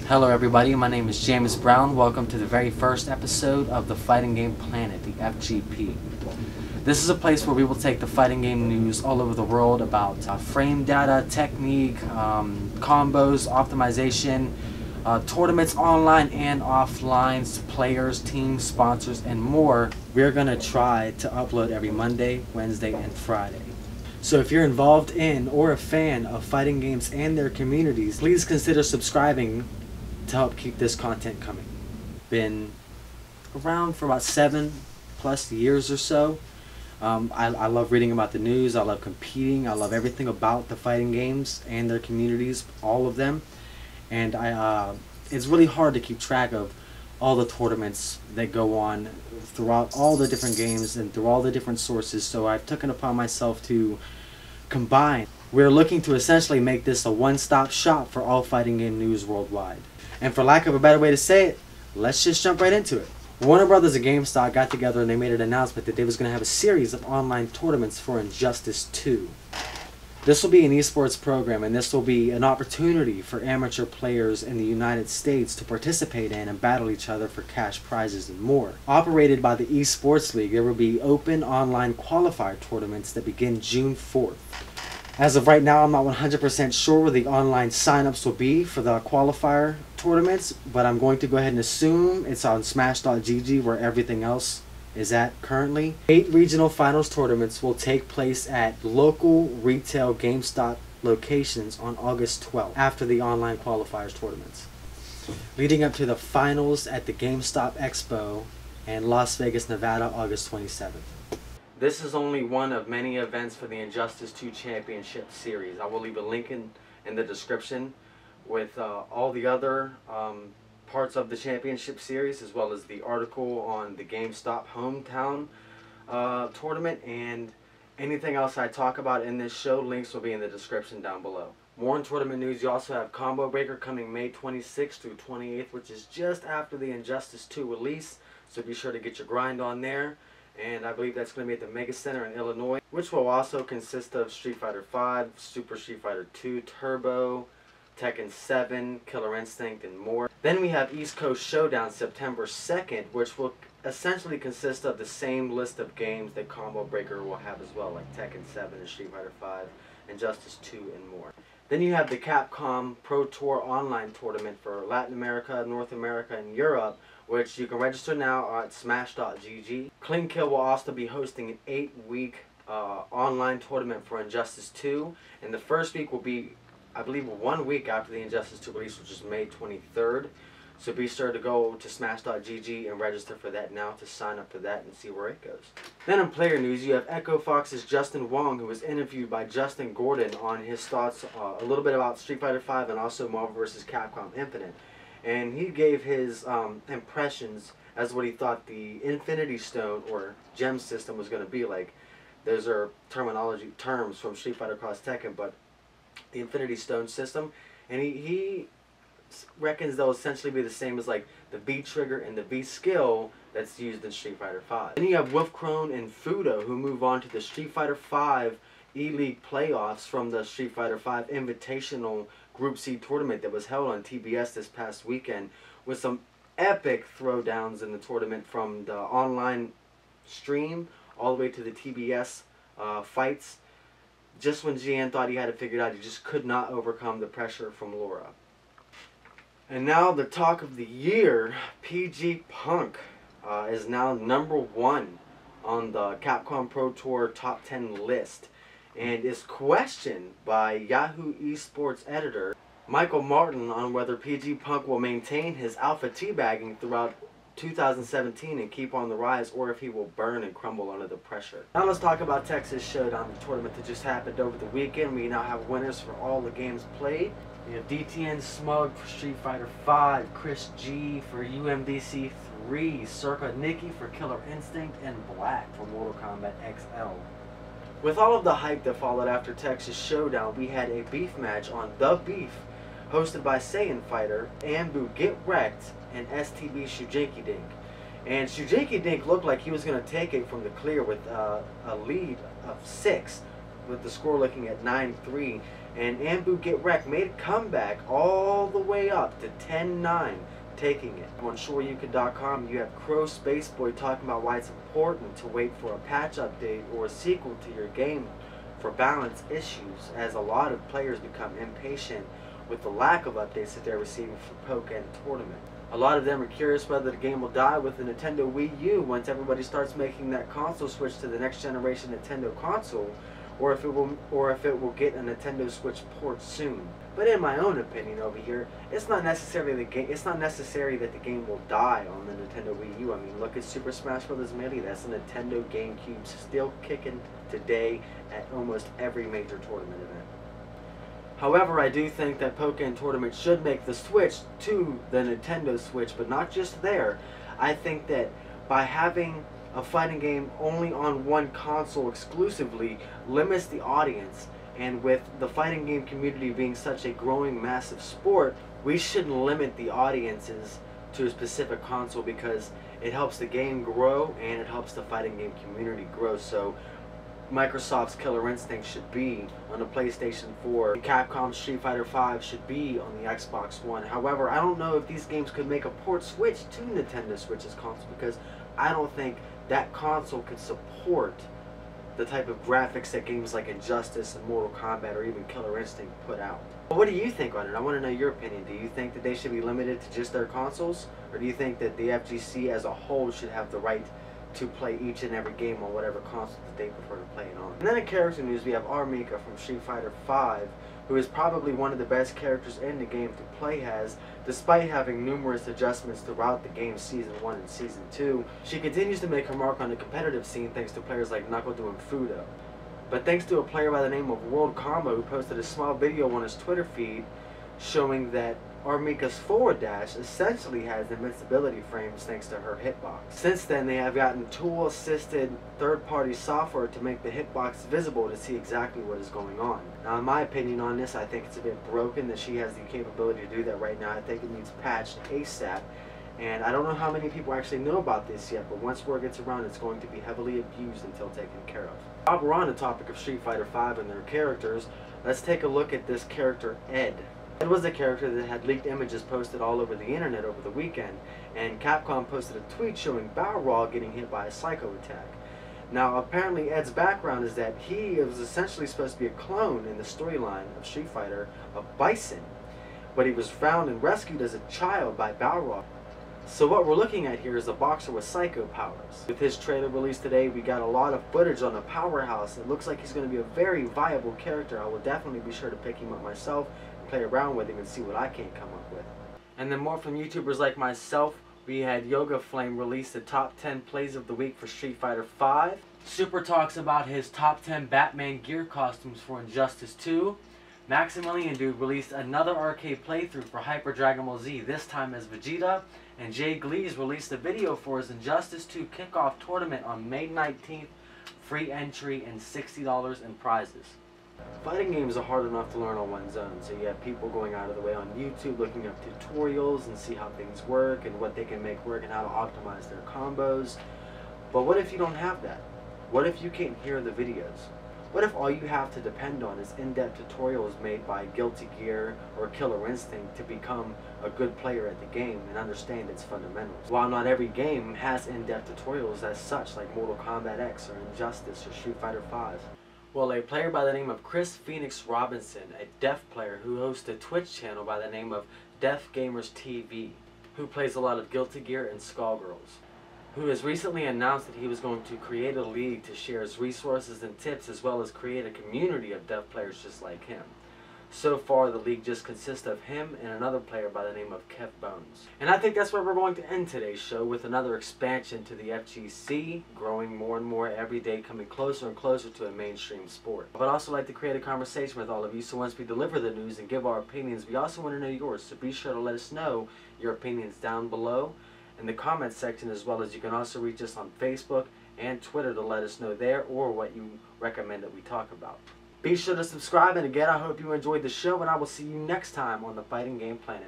Hello everybody, my name is James Brown. Welcome to the very first episode of the Fighting Game Planet, the FGP. This is a place where we will take the fighting game news all over the world about frame data, technique, combos, optimization, tournaments online and offline, players, teams, sponsors, and more. We're going to try to upload every Monday, Wednesday, and Friday. So if you're involved in or a fan of fighting games and their communities, please consider subscribing to help keep this content coming. Been around for about 7+ years or so. I love reading about the news, I love competing, I love everything about the fighting games and their communities, all of them. And it's really hard to keep track of all the tournaments that go on throughout all the different games and through all the different sources, so I've taken upon myself to combine. We're looking to essentially make this a one-stop shop for all fighting game news worldwide. And for lack of a better way to say it, let's just jump right into it. Warner Brothers and GameStop got together and they made an announcement that they was going to have a series of online tournaments for Injustice 2. This will be an esports program, and this will be an opportunity for amateur players in the United States to participate in and battle each other for cash prizes and more. Operated by the Esports League, there will be open online qualifier tournaments that begin June 4th. As of right now, I'm not 100% sure where the online signups will be for the qualifier tournaments, but I'm going to go ahead and assume it's on Smash.gg, where everything else is at currently. 8 regional finals tournaments will take place at local retail GameStop locations on August 12th, after the online qualifiers tournaments, leading up to the finals at the GameStop Expo in Las Vegas, Nevada, August 27th. This is only one of many events for the Injustice 2 Championship Series. I will leave a link in the description with all the other parts of the championship series, as well as the article on the GameStop hometown tournament, and anything else I talk about in this show. Links will be in the description down below. More on tournament news, you also have Combo Breaker coming May 26th through 28th, which is just after the Injustice 2 release, so be sure to get your grind on there. And I believe that's going to be at the Mega Center in Illinois, which will also consist of Street Fighter V, Super Street Fighter 2, Turbo, Tekken 7, Killer Instinct, and more. Then we have East Coast Showdown September 2nd, which will essentially consist of the same list of games that Combo Breaker will have as well, like Tekken 7 and Street Fighter 5, Injustice 2, and more. Then you have the Capcom Pro Tour online tournament for Latin America, North America, and Europe, which you can register now at Smash.gg. Clean Kill will also be hosting an 8-week online tournament for Injustice 2, and the first week will be, I believe, 1 week after the Injustice 2 release, which is May 23rd. So be sure to go to Smash.gg and register for that now to sign up for that and see where it goes. Then in player news, you have Echo Fox's Justin Wong, who was interviewed by Justin Gordon on his thoughts a little bit about Street Fighter V and also Marvel vs. Capcom Infinite. And he gave his impressions as what he thought the Infinity Stone or gem system was going to be like. Those are terms from Street Fighter Cross Tekken, but the Infinity Stone system, and he reckons they'll essentially be the same as like the V trigger and the V skill that's used in Street Fighter V. Then you have Wolfkrone and Fuudo, who move on to the Street Fighter V E-League playoffs from the Street Fighter V Invitational Group C tournament that was held on TBS this past weekend, with some epic throwdowns in the tournament from the online stream all the way to the TBS fights. Just when GN thought he had it figured out, he just could not overcome the pressure from Laura. And now the talk of the year, PG Punk is now #1 on the Capcom Pro Tour Top 10 list, and is questioned by Yahoo Esports editor Michael Martin on whether PG Punk will maintain his alpha teabagging throughout 2017 and keep on the rise, or if he will burn and crumble under the pressure. Now let's talk about Texas Showdown, the tournament that just happened over the weekend. We now have winners for all the games played. We have DTN Smug for Street Fighter V, Chris G for UMDC 3, Circa Nikki for Killer Instinct, and Black for Mortal Kombat XL. With all of the hype that followed after Texas Showdown, we had a beef match on The Beef, hosted by Saiyan Fighter, Ambu Get Wrecked, and STB Shujeki Dink. And Shujeki Dink looked like he was going to take it from the clear with a lead of 6, with the score looking at 9-3. And Ambu Get Wrecked made a comeback all the way up to 10-9, taking it. On ShoreYuka.com, you have Crow Spaceboy talking about why it's important to wait for a patch update or a sequel to your game for balance issues, as a lot of players become impatient with the lack of updates that they're receiving from Pokken Tournament. A lot of them are curious whether the game will die with the Nintendo Wii U once everybody starts making that console switch to the next generation Nintendo console, or if it will get a Nintendo Switch port soon. But in my own opinion over here, it's not necessary that the game will die on the Nintendo Wii U. I mean, look at Super Smash Bros. Melee. That's a Nintendo GameCube still kicking today at almost every major tournament event. However, I do think that Pokken Tournament should make the switch to the Nintendo Switch, but not just there. I think that by having a fighting game only on one console exclusively limits the audience, and with the fighting game community being such a growing massive sport, we shouldn't limit the audiences to a specific console, because it helps the game grow and it helps the fighting game community grow. So Microsoft's Killer Instinct should be on the PlayStation 4. Capcom's Street Fighter V should be on the Xbox One. However, I don't know if these games could make a port switch to Nintendo Switch's console, because I don't think that console could support the type of graphics that games like Injustice and Mortal Kombat or even Killer Instinct put out. But what do you think on it? I want to know your opinion. Do you think that they should be limited to just their consoles? Or do you think that the FGC as a whole should have the right to play each and every game on whatever console that they prefer to play it on? And then in character news, we have R.Mika from Street Fighter V, who is probably one of the best characters in the game to play as, despite having numerous adjustments throughout the game's Season 1 and Season 2. She continues to make her mark on the competitive scene thanks to players like Knuckle and Fuudo. But thanks to a player by the name of World Combo, who posted a small video on his Twitter feed showing that R.Mika's forward dash essentially has invincibility frames thanks to her hitbox. Since then, they have gotten tool-assisted third-party software to make the hitbox visible to see exactly what is going on. Now, in my opinion on this, I think it's a bit broken that she has the capability to do that right now. I think it needs patched ASAP. And I don't know how many people actually know about this yet, but once word gets around, it's going to be heavily abused until taken care of. While we're on the topic of Street Fighter V and their characters, let's take a look at this character, Ed. Ed was a character that had leaked images posted all over the internet over the weekend, and Capcom posted a tweet showing Balrog getting hit by a psycho attack. Now, apparently Ed's background is that he was essentially supposed to be a clone in the storyline of Street Fighter of Bison, but he was found and rescued as a child by Balrog. So what we're looking at here is a boxer with psycho powers. With his trailer released today, we got a lot of footage on the powerhouse. It looks like he's going to be a very viable character. I will definitely be sure to pick him up myself, play around with him, and see what I can come up with. And then more from YouTubers like myself, we had YogaFlame release the top 10 plays of the week for Street Fighter V. Super talks about his top 10 Batman gear costumes for Injustice 2. Maximilian Dude released another arcade playthrough for Hyper DBZ, this time as Vegeta. And JGleez released a video for his Injustice 2 kickoff tournament on May 19th, free entry and $60 in prizes. Fighting games are hard enough to learn on one's own, so you have people going out of the way on YouTube looking up tutorials and see how things work and what they can make work and how to optimize their combos. But what if you don't have that? What if you can't hear the videos? What if all you have to depend on is in-depth tutorials made by Guilty Gear or Killer Instinct to become a good player at the game and understand its fundamentals? While not every game has in-depth tutorials as such, like Mortal Kombat X or Injustice or Street Fighter V. Well, a player by the name of Chris Phoenix Robinson, a deaf player who hosts a Twitch channel by the name of Deaf Gamers TV, who plays a lot of Guilty Gear and Skullgirls, who has recently announced that he was going to create a league to share his resources and tips, as well as create a community of deaf players just like him. So far, the league just consists of him and another player by the name of Kev Bones. And I think that's where we're going to end today's show, with another expansion to the FGC, growing more and more every day, coming closer and closer to a mainstream sport. But I'd also like to create a conversation with all of you, so once we deliver the news and give our opinions, we also want to know yours. So be sure to let us know your opinions down below in the comments section, as well as you can also reach us on Facebook and Twitter to let us know there, or what you recommend that we talk about. Be sure to subscribe, and again, I hope you enjoyed the show, and I will see you next time on the Fighting Game Planet.